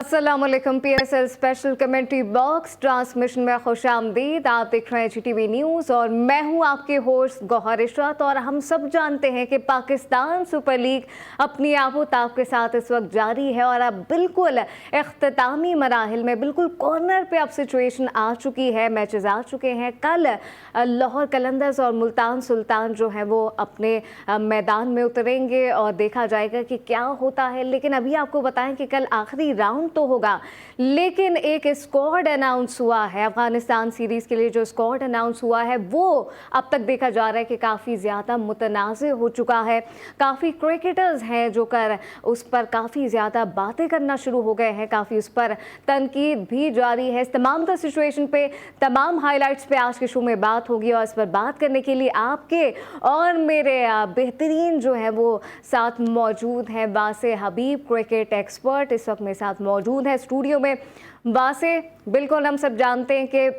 अस्सलामुअलैकुम। PSL special commentary box transmission में खुशामदीद। आप देख रहे हैं GTV न्यूज़ और मैं हूं आपके होस्ट गौहर इशरत। और हम सब जानते हैं कि पाकिस्तान सुपर लीग अपनी आबोताब के साथ इस वक्त जारी है और अब बिल्कुल इख्तितामी मराहिल में, बिल्कुल कॉर्नर पे अब सिचुएशन आ चुकी है। मैचेस आ चुके हैं। कल लाहौर कलंदर्स और मुल्तान सुल्तान जो है वो अपने मैदान में उतरेंगे और देखा जाएगा कि क्या होता है। लेकिन अभी आपको बताएं कि कल आखिरी राउंड तो होगा, लेकिन एक स्क्वाड अनाउंस हुआ है अफगानिस्तान सीरीज के लिए। जो स्क्वाड अनाउंस हुआ है वो अब तक देखा जा रहा है कि काफ़ी ज़्यादा मुतनाज़ हो चुका है। काफ़ी क्रिकेटर्स हैं जो कर उस पर काफ़ी ज़्यादा बातें करना शुरू हो गए हैं, काफ़ी उस पर तनकीद भी जारी है। इस तमाम तर सिचुएशन पे, तमाम हाईलाइट्स पे आज के शो में बात होगी और इस पर बात करने के लिए आपके और मेरे बेहतरीन जो है वो साथ मौजूद हैं। वासे हबीब, क्रिकेट एक्सपर्ट, इस वक्त मेरे साथ मौजूद है स्टूडियो में। वासे, बिल्कुल हम सब जानते हैं कि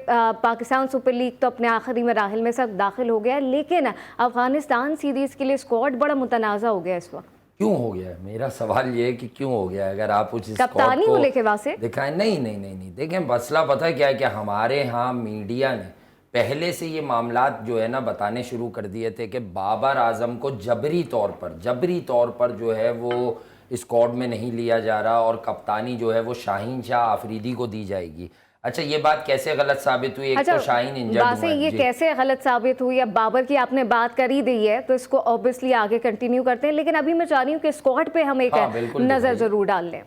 पाकिस्तान सुपर लीग तो अपने आखिरी मराहिल में सब दाखिल हो गया है, लेकिन अफगानिस्तान सीरीज़ के लिए स्क्वाड बड़ा मुतनाज़ा हो गया इस वक्त। क्यों हो गया है? मेरा सवाल ये है कि क्यों हो गया है। अगर आप उस कप्तानी को लेके वासे दिखाएं, नहीं, देखें मसला पता है क्या है कि हमारे यहाँ मीडिया ने पहले से ये मामलात जो है ना बताने शुरू कर दिए थे कि बाबर आजम को जबरी तौर पर जो है वो स्क्वाड में नहीं लिया जा रहा और कप्तानी जो है वो शाहीन शाह आफरीदी को दी जाएगी। अच्छा, ये बात कैसे गलत साबित हुई? एक तो शाहीन इंजर्ड हुआ है। ये कैसे गलत साबित हुई? अब बाबर की आपने बात कर ही दी है तो इसको ऑब्वियसली आगे कंटिन्यू करते हैं, लेकिन अभी मैं चाह रही हूँ कि स्क्वाड पे हम एक नजर जरूर डाल लें।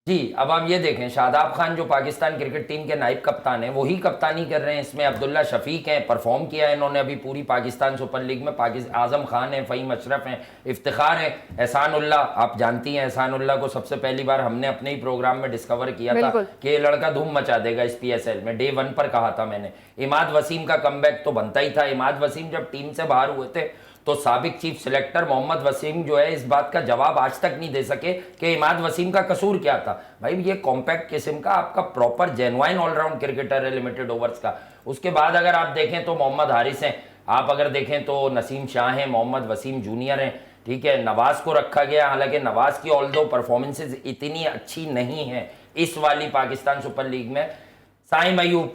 जी, अब आप ये देखें, शादाब खान जो पाकिस्तान क्रिकेट टीम के नायब कप्तान हैं वही कप्तानी कर रहे हैं। इसमें अब्दुल्ला शफीक हैं, परफॉर्म किया है इन्होंने अभी पूरी पाकिस्तान सुपर लीग में। आजम खान है, फ़हीम अशरफ हैं, इफ्तिखार है, एहसानुल्लाह, आप जानती हैं एहसानुल्लाह को सबसे पहली बार हमने अपने ही प्रोग्राम में डिस्कवर किया था कि ये लड़का धूम मचा देगा इस PSL में। डे 1 पर कहा था मैंने। इमाद वसीम का कमबैक तो बनता ही था। इमाद वसीम जब टीम से बाहर हुए थे तो साबिक चीफ सिलेक्टर मोहम्मद वसीम जो है इस बात का जवाब आज तक नहीं दे सके कि इमाद वसीम का कसूर क्या था। भाई ये कॉम्पैक्ट किस्म का आपका प्रॉपर जेन्युइन ऑलराउंड क्रिकेटर है लिमिटेड ओवर्स का। उसके बाद अगर आप देखें तो मोहम्मद हारिस हैं, आप अगर देखें तो नसीम शाह हैं, मोहम्मद वसीम जूनियर हैं, ठीक है। नवाज को रखा गया, हालांकि नवाज की ऑल्दो परफॉर्मेंसेज इतनी अच्छी नहीं है इस वाली पाकिस्तान सुपर लीग में। साइम अयूब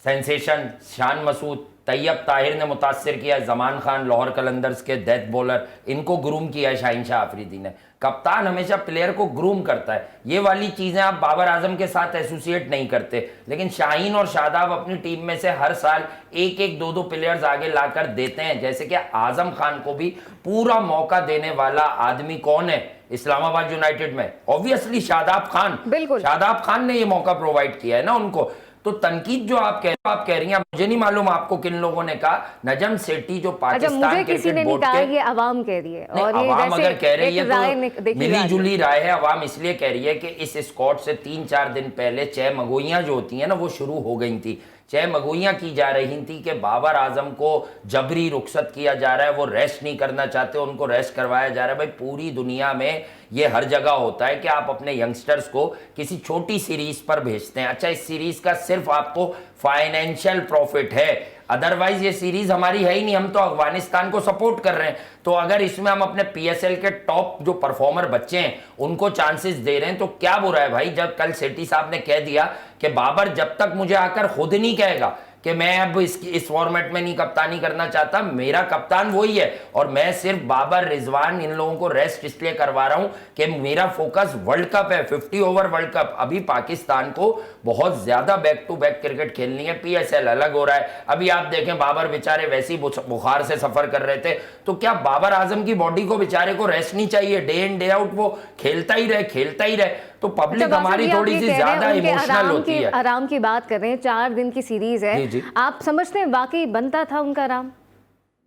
सेंसेशन, शान मसूद, तैयब ताहिर ने मुतासर किया, जमान खान लाहौर कलंदर्स के डेथ बॉलर, इनको ग्रूम किया है शाहीन शाह आफरीदी ने। कप्तान हमेशा प्लेयर को ग्रूम करता है। ये वाली चीजें आप बाबर आजम के साथ एसोसिएट नहीं करते, लेकिन शाहीन और शादाब अपनी टीम में से हर साल एक एक दो दो प्लेयर्स आगे लाकर देते हैं। जैसे कि आजम खान को भी पूरा मौका देने वाला आदमी कौन है इस्लामाबाद यूनाइटेड में? ऑब्वियसली शादाब खान। शादाब खान ने ये मौका प्रोवाइड किया है ना उनको। तो तनकीद जो आप कह रही हैं, मुझे नहीं मालूम आपको किन लोगों ने कहा। नजम सेठी जो पाकिस्तान क्रिकेट बोर्ड के, ये अवाम कह रही है और ये अवाम अगर कह रही है तो मिली जुली राय है। अवाम इसलिए कह रही है कि इस स्क्वाड से 3-4 दिन पहले चह मगोइयां जो होती हैं ना वो शुरू हो गई थी। चह मगोइयां की जा रही थी कि बाबर आजम को जबरी रुखसत किया जा रहा है, वो रेस्ट नहीं करना चाहते, उनको रेस्ट करवाया जा रहा है। भाई पूरी दुनिया में ये हर जगह होता है कि आप अपने यंगस्टर्स को किसी छोटी सीरीज पर भेजते हैं। अच्छा, इस सीरीज का सिर्फ आपको फाइनेंशियल प्रॉफिट है, अदरवाइज ये सीरीज हमारी है ही नहीं। हम तो अफगानिस्तान को सपोर्ट कर रहे हैं, तो अगर इसमें हम अपने PSL के टॉप जो परफॉर्मर बच्चे हैं उनको चांसेस दे रहे हैं तो क्या बुरा है भाई। जब कल सेठी साहब ने कह दिया कि बाबर जब तक मुझे आकर खुद नहीं कहेगा कि मैं अब इस फॉर्मेट में नहीं कप्तानी करना चाहता, मेरा कप्तान वही है और मैं सिर्फ बाबर, रिजवान, इन लोगों को रेस्ट इसलिए करवा रहा हूं कि मेरा फोकस वर्ल्ड कप है, 50 ओवर वर्ल्ड कप। अभी पाकिस्तान को बहुत ज्यादा बैक टू बैक क्रिकेट खेलनी है, PSL अलग हो रहा है। अभी आप देखें बाबर बेचारे वैसे ही बुखार से सफर कर रहे थे, तो क्या बाबर आजम की बॉडी को बेचारे को रेस्ट नहीं चाहिए? डे इन डे आउट वो खेलता ही रहे। तो पब्लिक हमारी थोड़ी सी ज्यादा इमोशनल होती है। आराम की बात कर रहे हैं, 4 दिन की सीरीज है, आप समझते हैं वाकई बनता था उनका आराम?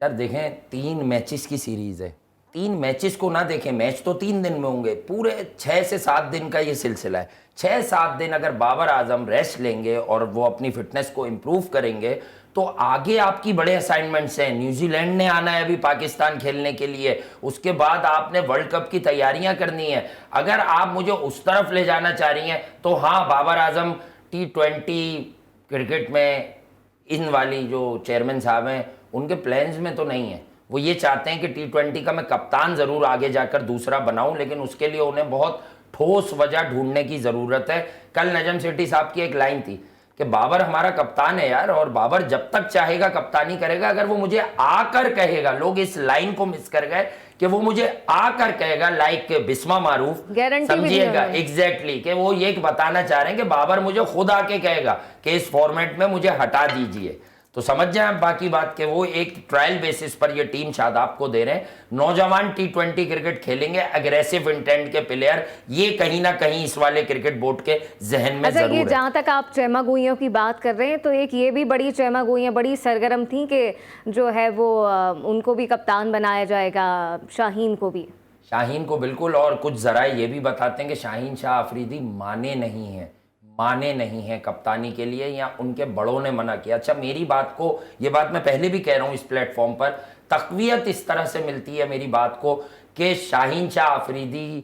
यार देखें, 3 मैचेस की सीरीज है, 3 मैचेस को ना देखें, मैच तो 3 दिन में होंगे, पूरे 6 से 7 दिन का ये सिलसिला है। 6-7 दिन अगर बाबर आजम रेस्ट लेंगे और वो अपनी फिटनेस को इम्प्रूव करेंगे तो आगे आपकी बड़े असाइनमेंट्स हैं। न्यूजीलैंड ने आना है अभी पाकिस्तान खेलने के लिए, उसके बाद आपने वर्ल्ड कप की तैयारियां करनी है। अगर आप मुझे उस तरफ ले जाना चाह रही हैं तो हाँ, बाबर आजम T20 क्रिकेट में इन वाली जो चेयरमैन साहब हैं उनके प्लान्स में तो नहीं है। वो ये चाहते हैं कि T20 का मैं कप्तान ज़रूर आगे जाकर दूसरा बनाऊं, लेकिन उसके लिए उन्हें बहुत ठोस वजह ढूंढने की ज़रूरत है। कल नजम सेठी साहब की एक लाइन थी कि बाबर हमारा कप्तान है यार, और बाबर जब तक चाहेगा कप्तानी करेगा। अगर वो मुझे आकर कहेगा, लोग इस लाइन को मिस कर गए कि वो मुझे आकर कहेगा, लाइक बिस्मा मारूफ, समझिएगा एग्जैक्टली कि वो ये बताना चाह रहे हैं कि बाबर मुझे खुद आके कहेगा कि इस फॉर्मेट में मुझे हटा दीजिए। तो समझ जाए आप बाकी बात के वो एक ट्रायल बेसिस पर ये टीम शादाब को दे रहे हैं। नौजवान T20 क्रिकेट खेलेंगे, अग्रेसिव इंटेंट के प्लेयर, ये कहीं ना कहीं इस वाले क्रिकेट बोर्ड के जहन में जरूर है। जहां तक आप चेमा गोइयों की बात कर रहे हैं तो एक ये भी बड़ी चेमा गोइयां बड़ी सरगर्म थी कि जो है वो उनको भी कप्तान बनाया जाएगा, शाहीन को भी। शाहीन को बिल्कुल, और कुछ जराए ये भी बताते हैं कि शाहीन शाह अफरीदी माने नहीं है कप्तानी के लिए, या उनके बड़ों ने मना किया। अच्छा, मेरी बात को, ये बात मैं पहले भी कह रहा हूं इस प्लेटफॉर्म पर, तकवीयत इस तरह से मिलती है मेरी बात को कि शाहीन शाह अफरीदी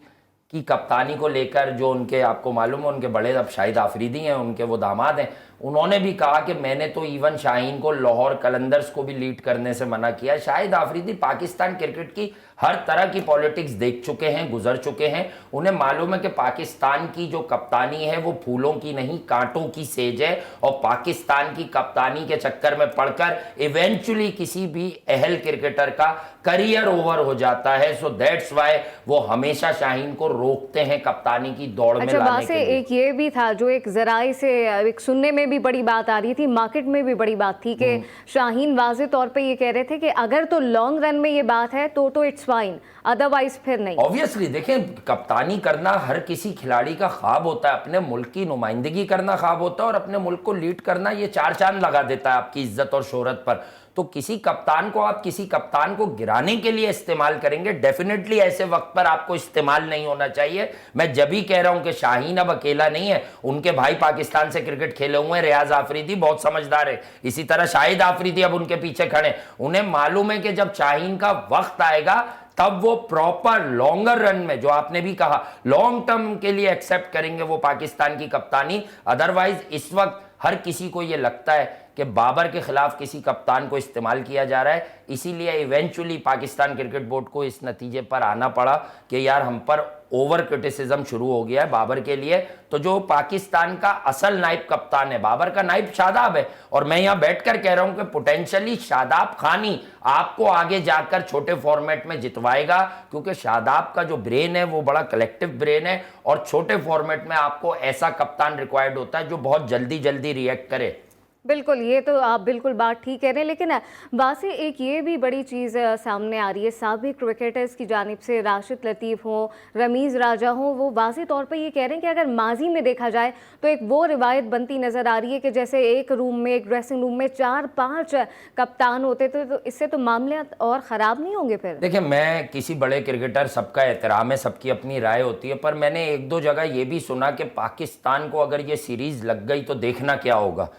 की कप्तानी को लेकर जो उनके, आपको मालूम है उनके बड़े, अब शाहिद अफरीदी हैं, उनके वो दामाद हैं, उन्होंने भी कहा कि मैंने तो इवन शाहीन को लाहौर कलंदर्स को भी लीड करने से मना किया। शाहिद अफरीदी पाकिस्तान क्रिकेट की हर तरह की पॉलिटिक्स देख चुके हैं, गुजर चुके हैं, उन्हें मालूम है कि पाकिस्तान की जो कप्तानी है वो फूलों की नहीं कांटों की सेज है, और पाकिस्तान की कप्तानी के चक्कर में पड़कर इवेंचुअली किसी भी अहल क्रिकेटर का करियर ओवर हो जाता है। सो दैट्स वाई वो हमेशा शाहीन को रोकते हैं कप्तानी की दौड़ में लाने के लिए। एक ये भी था जो एक जराए से एक सुनने में भी बड़ी बात आ रही थी, मार्केट में भी बड़ी बात थी कि शाहीन वाज़े तौर पे ये कह रहे थे कि अगर तो लॉन्ग रन में ये बात है तो इट्स फाइन, अदरवाइज फिर नहीं। ऑब्वियसली देखें, कप्तानी करना हर किसी खिलाड़ी का ख्वाब होता है, अपने मुल्क की नुमाइंदगी करना ख्वाब होता है, और अपने मुल्क को लीड करना ये 4 चांद लगा देता है आपकी इज्जत और शोहरत पर। तो किसी कप्तान को आप किसी कप्तान को गिराने के लिए इस्तेमाल करेंगे, डेफिनेटली ऐसे वक्त पर आपको इस्तेमाल नहीं होना चाहिए। मैं जब ही कह रहा हूं कि शाहीन अब अकेला नहीं है, उनके भाई पाकिस्तान से क्रिकेट खेले हुए हैं, रियाज आफरीदी बहुत समझदार है, इसी तरह शाहिद आफरीदी अब उनके पीछे खड़े। उन्हें मालूम है कि जब शाहीन का वक्त आएगा तब वो प्रॉपर लॉन्गर रन में, जो आपने भी कहा, लॉन्ग टर्म के लिए एक्सेप्ट करेंगे वो पाकिस्तान की कप्तानी। अदरवाइज इस वक्त हर किसी को ये लगता है कि बाबर के खिलाफ किसी कप्तान को इस्तेमाल किया जा रहा है, इसीलिए इवेंचुअली पाकिस्तान क्रिकेट बोर्ड को इस नतीजे पर आना पड़ा कि यार हम पर ओवर क्रिटिसिज्म शुरू हो गया है बाबर के लिए। तो जो पाकिस्तान का असल नाइब कप्तान है, बाबर का नाइब शादाब है, और मैं यहां बैठकर कह रहा हूं कि पोटेंशियली शादाब खान ही आपको आगे जाकर छोटे फॉर्मेट में जितवाएगा, क्योंकि शादाब का जो ब्रेन है वो बड़ा कलेक्टिव ब्रेन है, और छोटे फॉर्मेट में आपको ऐसा कप्तान रिक्वायर्ड होता है जो बहुत जल्दी रिएक्ट करे। बिल्कुल, ये तो आप बिल्कुल बात ठीक कह रहे हैं, लेकिन वासे एक ये भी बड़ी चीज़ सामने आ रही है, साबिक क्रिकेटर्स की जानिब से, राशिद लतीफ़ हो, रमीज़ राजा हो, वो वाज़े तौर पे ये कह रहे हैं कि अगर माजी में देखा जाए तो एक वो रिवायत बनती नज़र आ रही है कि जैसे एक रूम में, एक ड्रेसिंग रूम में 4-5 कप्तान होते थे, तो इससे तो मामले और ख़राब नहीं होंगे फिर? देखिए, मैं किसी बड़े क्रिकेटर, सबका एहतराम है, सबकी अपनी राय होती है, पर मैंने 1-2 जगह ये भी सुना कि पाकिस्तान को अगर ये सीरीज़ लग गई तो देखना क्या होगा।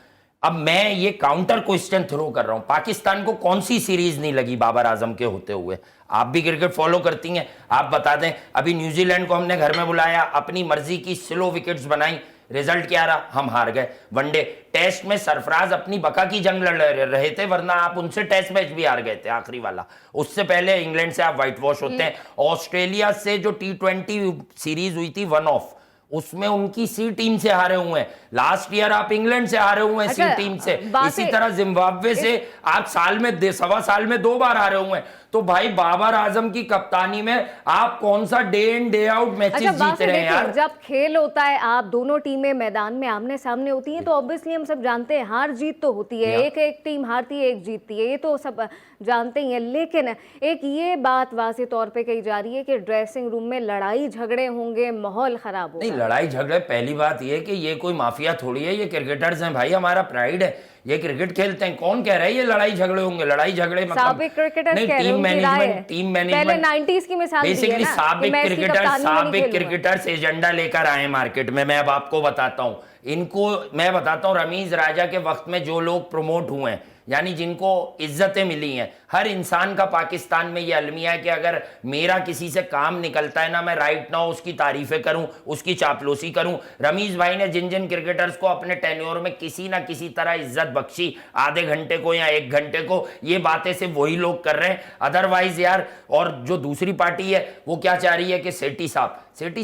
अब मैं ये काउंटर क्वेश्चन थ्रो कर रहा हूं, पाकिस्तान को कौन सी सीरीज नहीं लगी बाबर आजम के होते हुए? आप भी क्रिकेट फॉलो करती हैं, आप बता दें। अभी न्यूजीलैंड को हमने घर में बुलाया, अपनी मर्जी की स्लो विकेट्स बनाई, रिजल्ट क्या रहा? हम हार गए। वनडे टेस्ट में सरफराज अपनी बका की जंग लड़ रहे थे, वरना आप उनसे टेस्ट मैच भी हार गए थे, आखिरी वाला। उससे पहले इंग्लैंड से आप व्हाइट वॉश होते हैं। ऑस्ट्रेलिया से जो T20 सीरीज हुई थी 1 ऑफ, उसमें उनकी सी टीम से हारे हुए हैं। लास्ट ईयर आप इंग्लैंड से हारे हुए हैं, सी टीम से। इसी तरह जिम्बाब्वे से आप साल में, सवा साल में 2 बार हारे हुए हैं। तो भाई बाबर आजम की कप्तानी में आप कौन सा day in day out matches जीत रहे हैं यार? जब खेल होता है, आप दोनों टीमें मैदान में आमने सामने होती हैं, तो ऑब्वियसली हम सब जानते हैं हार जीत तो होती है, एक टीम हारती है, एक जीतती है, ये तो सब जानते ही हैं। लेकिन एक ये बात वाज़े तौर पे कही जा रही है कि ड्रेसिंग रूम में लड़ाई झगड़े होंगे, माहौल खराब होगा। नहीं, लड़ाई झगड़े, पहली बात ये कि ये कोई माफिया थोड़ी है, ये क्रिकेटर्स हैं भाई, हमारा प्राइड है। ये क्रिकेट खेलते हैं, कौन कह रहा है ये लड़ाई झगड़े होंगे? लड़ाई झगड़े मतलब साबिक क्रिकेटर्स नहीं, कह रहे हैं, टीम उनकी राय है। मैनेजमेंट, टीम पहले मैनेजमेंट 90s की मिसाल दी है बेसिकली ना, कि साबिक मैं इसकी कप्तानी में नहीं खेलूंगा। क्रिकेटर्स एजेंडा लेकर आए मार्केट में। मैं अब आपको बताता हूं, इनको मैं बताता हूं, रमीज राजा के वक्त में जो लोग प्रमोट हुए हैं, यानी जिनको इज्जतें मिली हैं, हर इंसान का पाकिस्तान में ये अलमिया है कि अगर मेरा किसी से काम निकलता है ना, मैं राइट नाउ उसकी तारीफें करूं, उसकी चापलूसी करूं। रमीज भाई ने जिन जिन क्रिकेटर्स को अपने टेन्योर में किसी ना किसी तरह इज्जत बख्शी, आधे घंटे को या 1 घंटे को, ये बातें सिर्फ वही लोग कर रहे हैं। अदरवाइज यार, और जो दूसरी पार्टी है वो क्या चाह रही है कि सेठी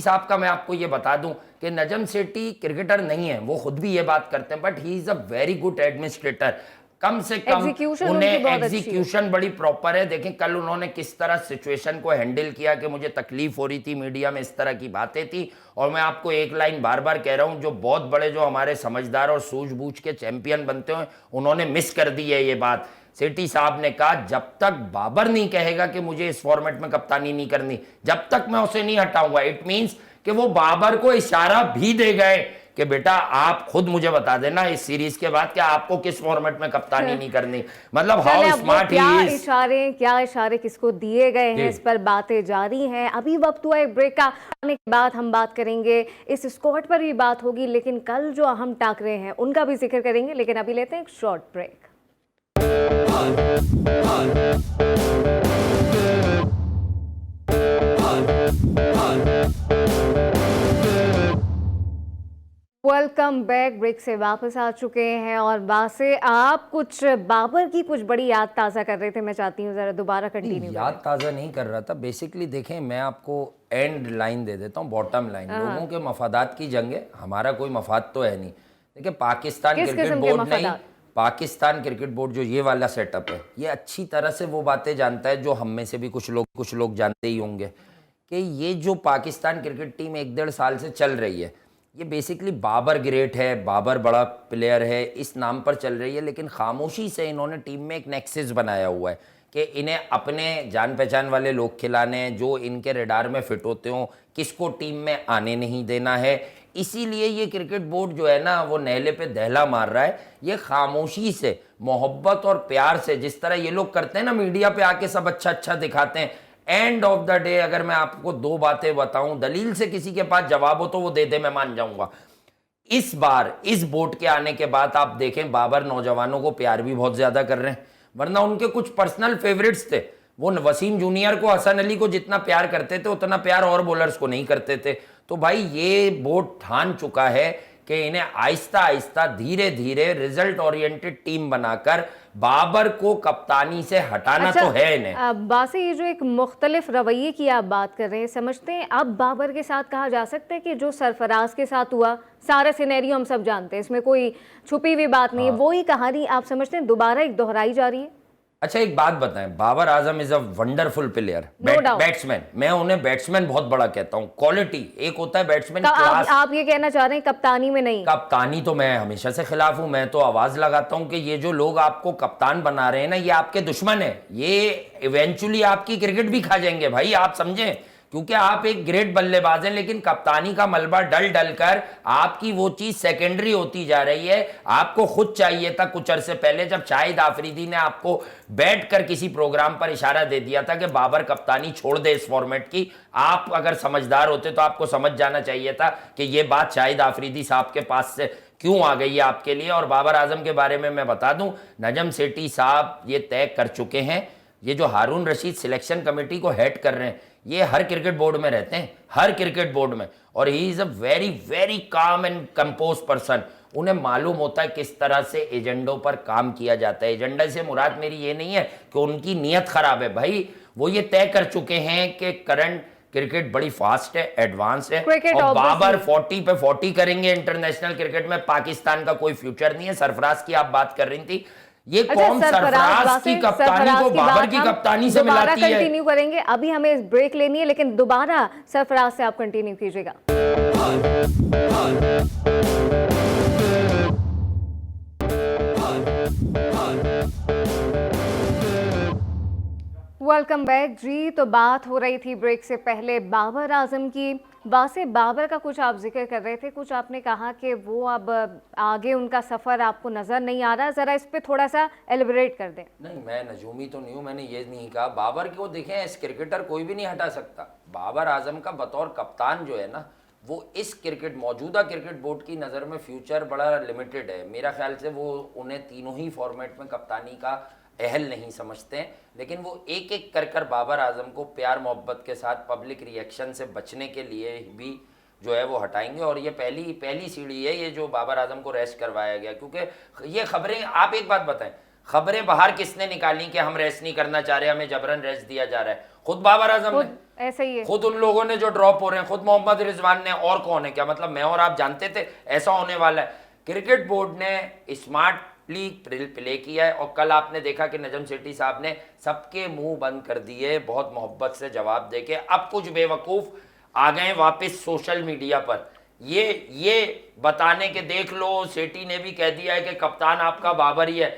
साहब का मैं आपको ये बता दूं कि नजम सेठी क्रिकेटर नहीं है, वो खुद भी ये बात करते हैं, but he is a very good administrator. कम से कम उन्हें एग्जीक्यूशन बड़ी प्रॉपर है। देखें कल उन्होंने किस तरह सिचुएशन को हैंडल किया कि मुझे तकलीफ हो रही थी, मीडिया में इस तरह की बातें थी। और मैं आपको एक लाइन बार बार कह रहा हूं, जो बहुत बड़े, जो हमारे समझदार और सूझबूझ के चैंपियन बनते हैं, उन्होंने मिस कर दी है ये बात। सेठी साहब ने कहा जब तक बाबर नहीं कहेगा कि मुझे इस फॉर्मेट में कप्तानी नहीं करनी, जब तक मैं उसे नहीं हटाऊंगा। इट मींस कि वो बाबर को इशारा भी दे गए कि बेटा आप खुद मुझे बता देना इस सीरीज के बाद कि आपको किस फॉर्मेट में कप्तानी नहीं करनी। मतलब हाउ स्मार्ट ही इज। क्या इशारे किसको दिए गए हैं, इस पर बातें जारी हैं। अभी वक्त हुआ एक ब्रेक का, आने के बाद हम बात करेंगे, इस स्क्वाड पर भी बात होगी, लेकिन कल जो अहम टाकरे हैं उनका भी जिक्र करेंगे। लेकिन अभी लेते हैं एक short break. Welcome back. Break से वापस आ चुके हैं और बासे आप कुछ बाबर की कुछ बड़ी याद ताज़ा कर रहे थे, मैं चाहती हूँ ज़रा दोबारा कंटिन्यू। याद ताज़ा नहीं कर रहा था, बेसिकली देखें मैं आपको एंड लाइन दे देता हूँ, बॉटम लाइन। लोगों के मफादात की जंग है, हमारा कोई मफाद तो है नहीं। देखिए पाकिस्तान क्रिकेट बोर्ड नहीं, पाकिस्तान क्रिकेट बोर्ड जो ये वाला सेटअप है, ये अच्छी तरह से वो बातें जानता है जो हम में से भी कुछ लोग जानते ही होंगे कि ये जो पाकिस्तान क्रिकेट टीम 1-1.5 साल से चल रही है, ये बेसिकली बाबर ग्रेट है, बाबर बड़ा प्लेयर है, इस नाम पर चल रही है। लेकिन खामोशी से इन्होंने टीम में एक नेक्सस बनाया हुआ है कि इन्हें अपने जान पहचान वाले लोग खिलाने हैं, जो इनके रेडार में फिट होते हों, किसको टीम में आने नहीं देना है। इसीलिए ये क्रिकेट बोर्ड जो है ना, वो नहले पे दहला मार रहा है। ये खामोशी से, मोहब्बत और प्यार से, जिस तरह ये लोग करते हैं ना, मीडिया पे आके सब अच्छा अच्छा दिखाते हैं, एंड ऑफ द डे अगर मैं आपको 2 बातें बताऊं, दलील से किसी के पास जवाब हो तो वो दे दे, मैं मान जाऊंगा। इस बार इस बोर्ड के आने के बाद आप देखें, बाबर नौजवानों को प्यार भी बहुत ज्यादा कर रहे हैं, वरना उनके कुछ पर्सनल फेवरेट्स थे, वो वसीम जूनियर को, हसन अली को जितना प्यार करते थे उतना प्यार और बॉलर्स को नहीं करते थे। तो भाई ये बोर्ड ठान चुका है कि इन्हें आहिस्ता आहिस्ता धीरे धीरे रिजल्ट ओरिएंटेड टीम बनाकर बाबर को कप्तानी से हटाना तो है इन्हें। बासे ये जो एक मुख्तलिफ रवैये की आप बात कर रहे हैं, समझते हैं अब बाबर के साथ कहा जा सकता है कि जो सरफराज के साथ हुआ, सारा सिनेरियो हम सब जानते हैं, इसमें कोई छुपी हुई बात नहीं है, वही कहानी आप समझते हैं दोबारा एक दोहराई जा रही है? अच्छा एक बात बताएं, Babar Azam is a wonderful player, batsman. मैं उन्हें बैट्समैन बहुत बड़ा कहता हूं। क्वालिटी एक होता है बैट्समैन क्लास। आप ये कहना चाह रहे हैं कप्तानी में नहीं? कप्तानी तो मैं हमेशा से खिलाफ हूं। मैं तो आवाज लगाता हूं कि ये जो लोग आपको कप्तान बना रहे हैं ना, ये आपके दुश्मन है। ये इवेंचुअली आपकी क्रिकेट भी खा जाएंगे भाई, आप समझें, क्योंकि आप एक ग्रेट बल्लेबाज हैं, लेकिन कप्तानी का मलबा डल डल कर आपकी वो चीज सेकेंडरी होती जा रही है। आपको खुद चाहिए था कुछ अरसे पहले, जब शाहिद आफरीदी ने आपको बैठकर किसी प्रोग्राम पर इशारा दे दिया था कि बाबर कप्तानी छोड़ दे इस फॉर्मेट की। आप अगर समझदार होते तो आपको समझ जाना चाहिए था कि ये बात शाहिद आफरीदी साहब के पास से क्यों आ गई है आपके लिए। और बाबर आजम के बारे में मैं बता दूं, नजम सेठी साहब ये तय कर चुके हैं, ये जो हारून रशीद सिलेक्शन कमेटी को हेड कर रहे हैं, ये हर क्रिकेट बोर्ड में रहते हैं, हर क्रिकेट बोर्ड में, और ही is a very very calm and compose person. उन्हें मालूम होता है किस तरह से एजेंडों पर काम किया जाता है। एजेंडा से मुराद मेरी ये नहीं है कि उनकी नीयत खराब है भाई, वो ये तय कर चुके हैं कि करंट क्रिकेट बड़ी फास्ट है, एडवांस है, और बाबर 40 पे 40 करेंगे इंटरनेशनल क्रिकेट में। पाकिस्तान का कोई फ्यूचर नहीं है। सरफराज की आप बात कर रही थी, ये कौन सरफराज की कप्तानी को बाबर की कप्तानी से मिलाती है? कंटिन्यू करेंगे, अभी हमें ब्रेक लेनी है, लेकिन दोबारा सरफराज से आप कंटिन्यू कीजिएगा। वेलकम बैक जी। तो बात हो रही थी ब्रेक से पहले बाबर आजम की, वासे बाबर का कुछ आप जिक्र कर रहे थे, कुछ आपने कहा कि वो अब आगे उनका सफ़र आपको नज़र नहीं आ रहा, ज़रा इस पे थोड़ा सा एलिबरेट कर दें। नहीं, मैं नजूमी तो नहीं हूँ, मैंने ये नहीं कहा। बाबर को देखें, इस क्रिकेटर कोई भी नहीं हटा सकता। बाबर आजम का बतौर कप्तान जो है ना, वो इस क्रिकेट मौजूदा क्रिकेट बोर्ड की नज़र में फ्यूचर बड़ा लिमिटेड है। मेरा ख्याल से वो उन्हें तीनों ही फॉर्मेट में कप्तानी का अहल नहीं समझते हैं, लेकिन वो एक एक कर बाबर आजम को प्यार मोहब्बत के साथ पब्लिक रिएक्शन से बचने के लिए भी जो है वो हटाएंगे। और ये पहली सीढ़ी है ये जो बाबर आजम को रेस्ट करवाया गया, क्योंकि ये खबरें, आप एक बात बताएं, खबरें बाहर किसने निकाली कि हम रेस्ट नहीं करना चाह रहे, हमें जबरन रेस्ट दिया जा रहा है? खुद बाबर आजम ने, ऐसा ही है। खुद उन लोगों ने जो ड्रॉप हो रहे हैं, खुद मोहम्मद रिजवान ने, और कौन है? क्या मतलब मैं और आप जानते थे ऐसा होने वाला है? क्रिकेट बोर्ड ने स्मार्टली प्ले किया है, और कल आपने देखा कि नजम सेठी साहब ने सबके मुंह बंद कर दिए बहुत मोहब्बत से जवाब देके। अब कुछ बेवकूफ आ गए वापस सोशल मीडिया पर ये बताने के, देख लो सेठी ने भी कह दिया है कि कप्तान आपका बाबर ही है।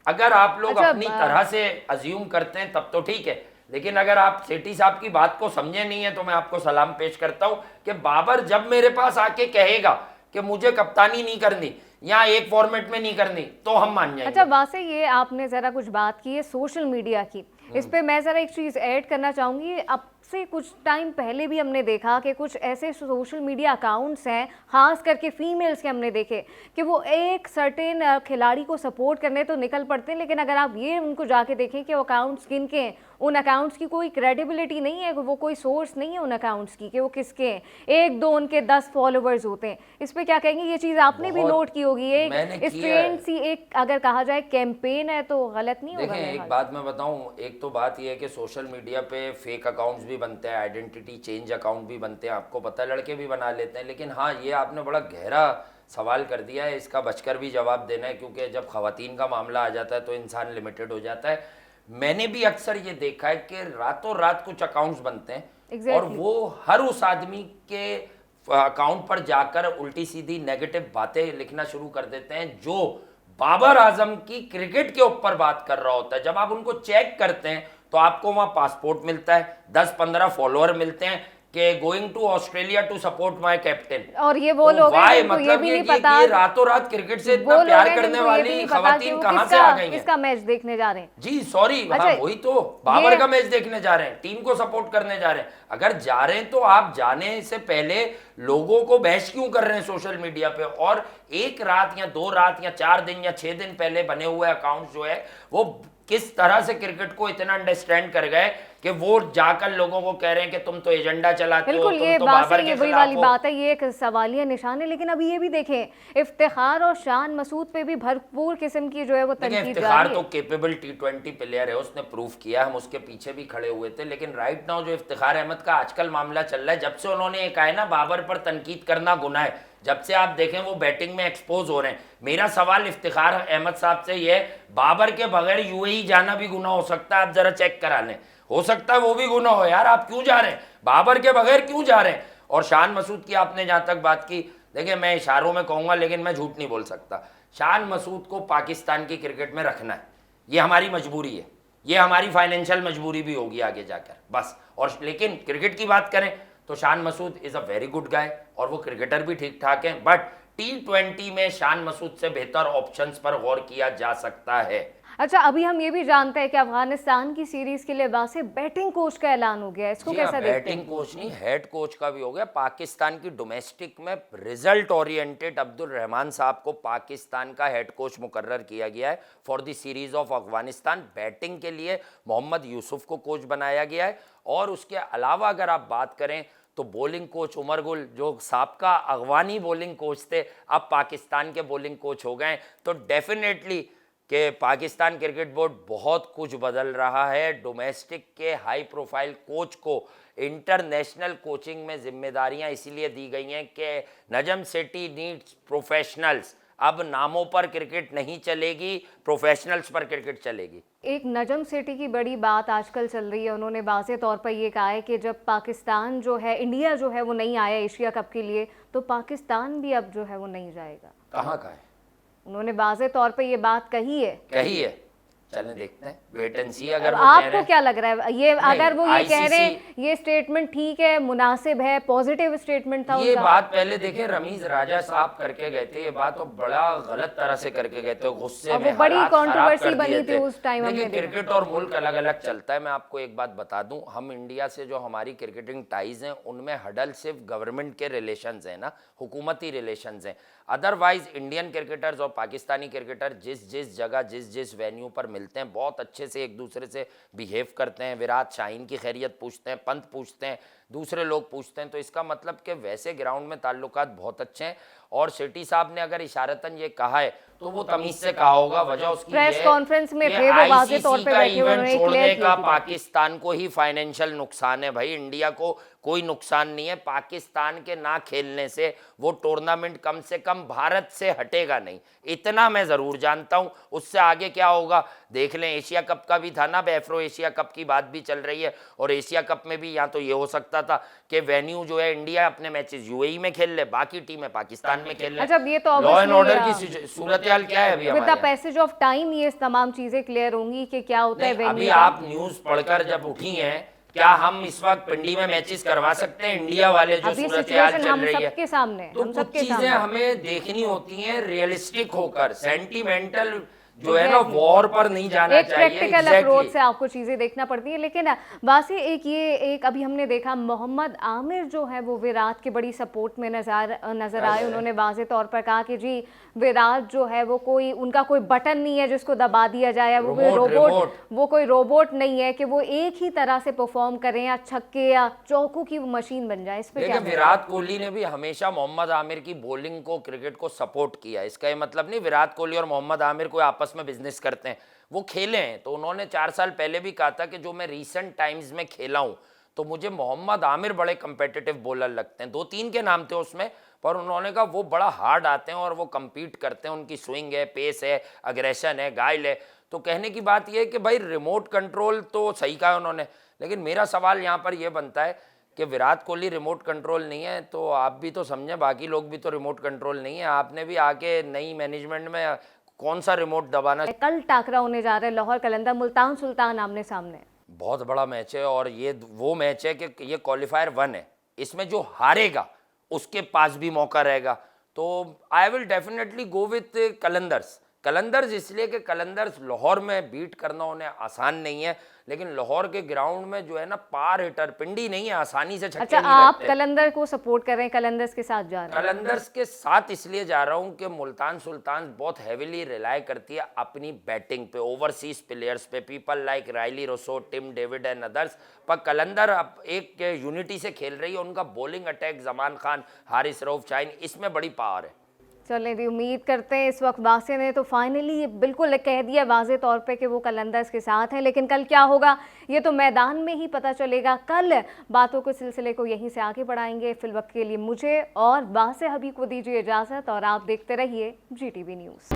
अगर आप लोग अपनी तरह से अज्यूम करते हैं तब तो ठीक है, लेकिन अगर आप सेठी साहब की बात को समझे नहीं है तो मैं आपको सलाम पेश करता हूं कि बाबर जब मेरे पास आके कहेगा कि मुझे कप्तानी नहीं करनी या एक फॉर्मेट में नहीं करनी तो हम मान जाएंगे। अच्छा वासे, ये आपने जरा कुछ बात की है सोशल मीडिया की, इस पे मैं जरा एक चीज ऐड करना चाहूंगी। अब से कुछ टाइम पहले भी हमने देखा कि कुछ ऐसे सोशल मीडिया अकाउंट्स हैं, खास करके फीमेल्स के, हमने देखे कि वो एक सर्टेन खिलाड़ी को सपोर्ट करने तो निकल पड़ते हैं, लेकिन अगर आप ये उनको जाके देखें कि वो अकाउंट्स किन के हैं, उन अकाउंट्स की कोई क्रेडिबिलिटी नहीं है, वो कोई सोर्स नहीं है उन अकाउंट्स की कि वो किसके हैं। एक दो उनके 10 फॉलोवर्स होते हैं। इस पे क्या कहेंगे? ये चीज़ आपने भी नोट की होगी। एक स्ट्रेंड सी, एक अगर कहा जाए कैंपेन है तो गलत नहीं होगा। देखें, एक बात मैं बताऊं, एक तो बात ये है कि सोशल मीडिया पे फेक अकाउंट्स भी बनते हैं, आइडेंटिटी चेंज अकाउंट भी बनते हैं, आपको पता है, लड़के भी बना लेते हैं। लेकिन हाँ, ये आपने बड़ा गहरा सवाल कर दिया है, इसका बचकर भी जवाब देना है, क्योंकि जब खवातीन का मामला आ जाता है तो इंसान लिमिटेड हो जाता है। मैंने भी अक्सर ये देखा है कि रातों रात कुछ अकाउंट्स बनते हैं और वो हर उस आदमी के अकाउंट पर जाकर उल्टी सीधी नेगेटिव बातें लिखना शुरू कर देते हैं जो बाबर आजम की क्रिकेट के ऊपर बात कर रहा होता है। जब आप उनको चेक करते हैं तो आपको वहां पासपोर्ट मिलता है, 10-15 फॉलोअर मिलते हैं कि going to Australia to support my captain. और ये वो लोग हैं जिनको मतलब ये भी नहीं पता कि रातों रात क्रिकेट से इतना प्यार करने वाली खवातीन कहां से आ गई हैं? किसका मैच देखने जा रहे हैं? जी सॉरी, हाँ वही तो, बाबर का मैच देखने जा रहे हैं, टीम को सपोर्ट करने जा रहे हैं। अगर जा रहे हैं तो आप जाने से पहले लोगों को बहस क्यों कर रहे हैं सोशल मीडिया पे? और एक रात या 2 रात या 4 दिन या 6 दिन पहले बने हुए अकाउंट जो है वो किस तरह से क्रिकेट को इतना अंडरस्टैंड कर गए कि वो जाकर लोगों को कह रहे हैं कि तुम तो एजेंडा चलाते हो, तुम तो बाबर के वही वाली बात है, ये एक सवालिया निशान है। लेकिन अभी ये भी देखें, इफ्तिखार और शान मसूद पे भी भरपूर किस्म की जो है वो तनकीद इफ्तिखार तो केपेबल T20 प्लेयर है, उसने प्रूफ किया, हम उसके पीछे भी खड़े हुए थे। लेकिन राइट नाउ जो इफ्तिखार अहमद का आजकल मामला चल रहा है, जब से उन्होंने ये कहा है ना बाबर पर तनकीद करना गुनाह है, जब से आप देखें वो बैटिंग में एक्सपोज हो रहे हैं। मेरा सवाल इफ्तिखार अहमद साहब से ये, बाबर के बगैर यूएई जाना भी गुनाह हो सकता है, आप जरा चेक करा लें, हो सकता है वो भी गुनाह हो। यार आप क्यों जा रहे हैं, बाबर के बगैर क्यों जा रहे हैं? और शान मसूद की आपने जहां तक बात की, देखिए मैं इशारों में कहूंगा लेकिन मैं झूठ नहीं बोल सकता, शान मसूद को पाकिस्तान की क्रिकेट में रखना है, ये हमारी मजबूरी है, ये हमारी फाइनेंशियल मजबूरी भी होगी आगे जाकर, बस। और लेकिन क्रिकेट की बात करें तो Shan Masood is a very good guy और वो क्रिकेटर भी ठीक ठाक हैं, बट T20 में शान मसूद से बेहतर ऑप्शंस पर गौर किया जा सकता है। अच्छा, अभी हम ये भी जानते हैं कि अफगानिस्तान की सीरीज के लिए वासे बैटिंग कोच का ऐलान हो गया है, इसको कैसा देखते हैं? बैटिंग कोच नहीं, हेड कोच का भी हो गया। पाकिस्तान की डोमेस्टिक में रिजल्ट ओरिएंटेड अब्दुल रहमान साहब को पाकिस्तान का हेड कोच मुकर्रर किया गया है for the series of Afghanistan. Batting के लिए मोहम्मद यूसुफ को कोच बनाया गया है, और उसके अलावा अगर आप बात करें तो बॉलिंग कोच उमर गुल, जो साबका अफगानी बॉलिंग कोच थे, अब पाकिस्तान के बॉलिंग कोच हो गए। तो डेफिनेटली कि पाकिस्तान क्रिकेट बोर्ड बहुत कुछ बदल रहा है। डोमेस्टिक के हाई प्रोफाइल कोच को इंटरनेशनल कोचिंग में जिम्मेदारियां इसीलिए दी गई हैं कि नजम सेठी नीड्स प्रोफेशनल्स। अब नामों पर क्रिकेट नहीं चलेगी, प्रोफेशनल्स पर क्रिकेट चलेगी। एक नजम सेठी की बड़ी बात आजकल चल रही है, उन्होंने वाज़े तौर पर ये कहा है कि जब पाकिस्तान जो है, इंडिया जो है वो नहीं आया एशिया कप के लिए, तो पाकिस्तान भी अब जो है वो नहीं जाएगा। कहाँ का है? उन्होंने वाज़े तौर पे ये बात कही है। चलें देखते हैं, वेट एंड सी। अगर वो कह आपको रहे हैं क्या लग रहा है ये, अगर वो ये कह रहे हैं ICC ये स्टेटमेंट ठीक है, मुनासिब है, पॉजिटिव स्टेटमेंट था ये उनका? बात पहले देखे रमीज राजा साहब करके गए थे, ये बात तो बड़ा गलत तरह से करके गए थे, गुस्से और में वो बड़ी हालात खराब कंट्रोवर्सी कर बनी दिए थी थे। उस टाइम, हमने देखिए देखा। क्रिकेट और मुल्क अलग अलग चलता है। मैं आपको एक बात बता दूं, हम इंडिया से जो हमारी क्रिकेटिंग टाइज हैं उनमें हडल सिर्फ गवर्नमेंट के रिलेशंस हैं ना, हुकूमती रिलेशंस हैं। अदरवाइज इंडियन क्रिकेटर्स और पाकिस्तानी क्रिकेटर जिस जिस जगह जिस जिस वेन्यू पर मिलते हैं बहुत अच्छे से एक दूसरे से बिहेव करते हैं। विराट शाहीन की खैरियत पूछते हैं, पंत पूछते हैं, दूसरे लोग पूछते हैं, तो इसका मतलब कि वैसे ग्राउंड में ताल्लुकात बहुत अच्छे हैं। और शेट्टी साहब ने अगर इशारतन ये कहा है तो वो तमीज से कहा होगा। वजह उसकी प्रेस कॉन्फ्रेंस में थे वो, वाज़ेह तौर पे बैठे, उन्होंने छोड़ने क्लियर का किया। पाकिस्तान को ही फाइनेंशियल नुकसान है भाई, इंडिया को कोई नुकसान नहीं है। पाकिस्तान के ना खेलने से वो टूर्नामेंट कम से कम भारत से हटेगा नहीं, इतना मैं ज़रूर जानता हूँ। उससे आगे क्या होगा देख लें। एशिया कप का भी था ना, एफ्रो एशिया कप की बात भी चल रही है, और एशिया कप में भी या तो ये हो सकता था कि वेन्यू जो है इंडिया अपने मैचेस यूएई में खेल ले, बाकी टीमें पाकिस्तान में खेल ले। अच्छा, ये तो लॉ एंड ऑर्डर obviously, की सूरत हाल क्या है अभी विद द हमारे यहाँ? पैसेज ऑफ टाइम ये तमाम चीजें क्लियर होंगी कि क्या होता है नहीं, अभी वेन्यू का। आप न्यूज पढ़कर जब उठी हैं, क्या हम इस वक्त पिंडी में मैचेस करवा सकते हैं इंडिया वाले जो अभी सूरत हाल सिचुएशन चल हम रही है? सबके सामने है, तो हम कुछ सबके चीजें सामने। हमें देखनी होती हैं रियलिस्टिक होकर, सेंटिमेंटल जो है ना वॉर पर नहीं जाना एक चाहिए। प्रैक्टिकल अप्रोच से आपको चीजें देखना पड़ती है। लेकिन वासी एक अभी हमने देखा मोहम्मद आमिर जो है वो विराट की बड़ी सपोर्ट में नजर आए। उन्होंने वाज़ेह तौर पर कहा कि जी विराट जो है वो कोई उनका कोई बटन नहीं है जिसको दबा दिया जाए, वो कोई रोबोट, वो कोई रोबोट नहीं है कि वो एक ही तरह से परफॉर्म करें या छक्के या चौकों की मशीन बन जाए। इस पे क्या? विराट कोहली ने भी हमेशा मोहम्मद आमिर की बॉलिंग को, क्रिकेट को सपोर्ट किया। इसका ये मतलब नहीं विराट कोहली और मोहम्मद आमिर कोई आपस में बिजनेस करते हैं, वो खेले हैं। तो उन्होंने 4 साल पहले भी कहा था कि जो मैं रीसेंट टाइम्स में खेला हूं तो मुझे मोहम्मद आमिर बड़े कंपेटिटिव बॉलर लगते हैं। 2-3 के नाम थे उसमें, पर उन्होंने कहा वो बड़ा हार्ड आते हैं और वो compete करते हैं, उनकी स्विंग है, पेस है, अग्रेशन है, गाइल है। तो कहने की बात यह है कि भाई रिमोट कंट्रोल तो सही कहा उन्होंने, लेकिन मेरा सवाल यहाँ पर यह बनता है कि विराट कोहली रिमोट कंट्रोल नहीं है तो आप भी तो समझें, बाकी लोग भी तो रिमोट कंट्रोल नहीं है। आपने भी आके नई मैनेजमेंट में कौन सा रिमोट दबाना। कल टाकरा होने जा रहा है लाहौर कलंदर मुल्तान सुल्तान आमने सामने। बहुत बड़ा मैच है और ये वो मैच है कि ये क्वालिफायर 1 है, इसमें जो हारेगा उसके पास भी मौका रहेगा। तो I will definitely go with Qalandars इसलिए कि कलंदर्स लाहौर में बीट करना उन्हें आसान नहीं है, लेकिन लाहौर के ग्राउंड में जो है ना पार हिटर पिंडी नहीं है, आसानी से छक्के अच्छा, नहीं आप लगते। कलंदर को सपोर्ट कर रहे हैं, कलंदर्स के साथ जा रहे हैं? कलंदर्स के साथ इसलिए जा रहा हूं कि मुल्तान सुल्तान बहुत हेविली रिलाई करती है अपनी बैटिंग पे, ओवरसीज प्लेयर्स पे, people like Rilee Rossouw, Tim David and others. पर कलंदर अब एक यूनिटी से खेल रही है, उनका बॉलिंग अटैक जमान खान, हारिस रऊफ शाहीन, इसमें बड़ी पावर है। चलें जी, उम्मीद करते हैं। इस वक्त वासे ने तो फाइनली ये बिल्कुल कह दिया वाज़ेह तौर पे कि वो कलंदर्स के साथ हैं, लेकिन कल क्या होगा ये तो मैदान में ही पता चलेगा। कल बातों के सिलसिले को यहीं से आगे बढ़ाएंगे। फिल वक्त के लिए मुझे और वासे हबीब को दीजिए इजाज़त और आप देखते रहिए GTV न्यूज़।